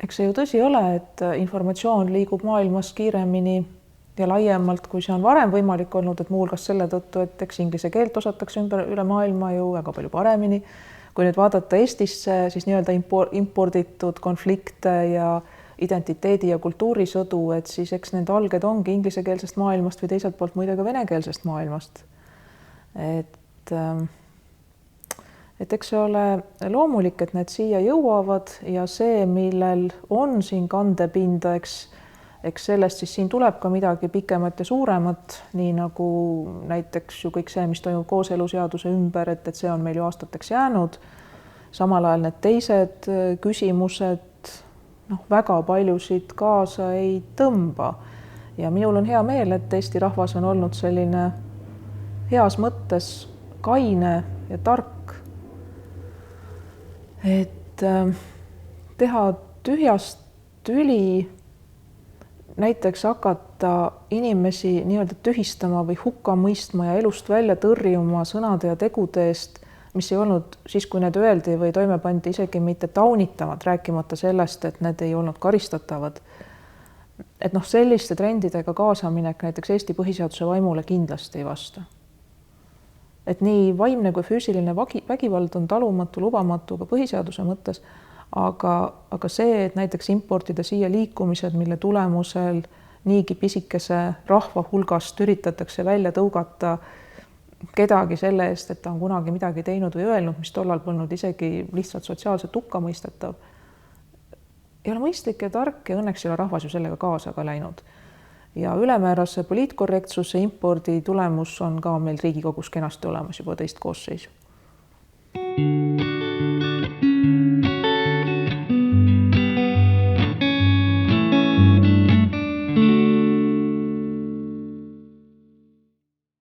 Eks see ju tõsi ole, et informatsioon liigub maailmas kiiremini ja laiemalt, kui see on varem võimalik olnud, et muuhulgas selle tõttu, et eks inglise keelt osatakse üle maailma ju väga palju paremini. Kui nüüd vaadata Eestisse, siis nii-öelda imporditud konflikte ja identiteedi- ja kultuurisõdu, et siis eks need alged ongi inglisekeelsest maailmast või teiselt poolt muide ka venekeelsest maailmast. Et eks see ole loomulik, et need siia jõuavad ja see, millel on siin kandepinda, eks sellest siis siin tuleb ka midagi pikemat ja suuremat, nii nagu näiteks ju kõik see, mis toimub kooseluseaduse ümber, et see on meil ju aastateks jäänud. Samal ajal need teised küsimused väga paljusid kaasa ei tõmba. Ja minul on hea meel, et Eesti rahvas on olnud selline heas mõttes kaine ja tark. Et teha tühjast tüli, näiteks hakata inimesi nii-öelda tühistama või hukka mõistma ja elust välja tõrjuma sõnade ja tegude eest, mis ei olnud siis, kui need öeldi või toime pandi, isegi mitte taunitavad, rääkimata sellest, et need ei olnud karistatavad. Et selliste trendidega kaasaminek näiteks Eesti põhiseaduse vaimule kindlasti ei vasta. Et nii vaimne kui füüsiline vägivald on talumatu, lubamatu ka põhiseaduse mõttes, aga see, et näiteks importida siia liikumised, mille tulemusel niigi pisikese rahva hulgast üritatakse välja tõugata kedagi selle eest, et ta on kunagi midagi teinud või öelnud, mis tollal polnud isegi lihtsalt sotsiaalselt hukkamõistetav, ei ole mõistlik ja tark ja õnneks ei ole rahvas ju sellega kaasa ka läinud. Ja ülemäärase poliitkorrektsuse impordi tulemus on ka meil Riigikogus kenasti olemas juba teist koosseisu.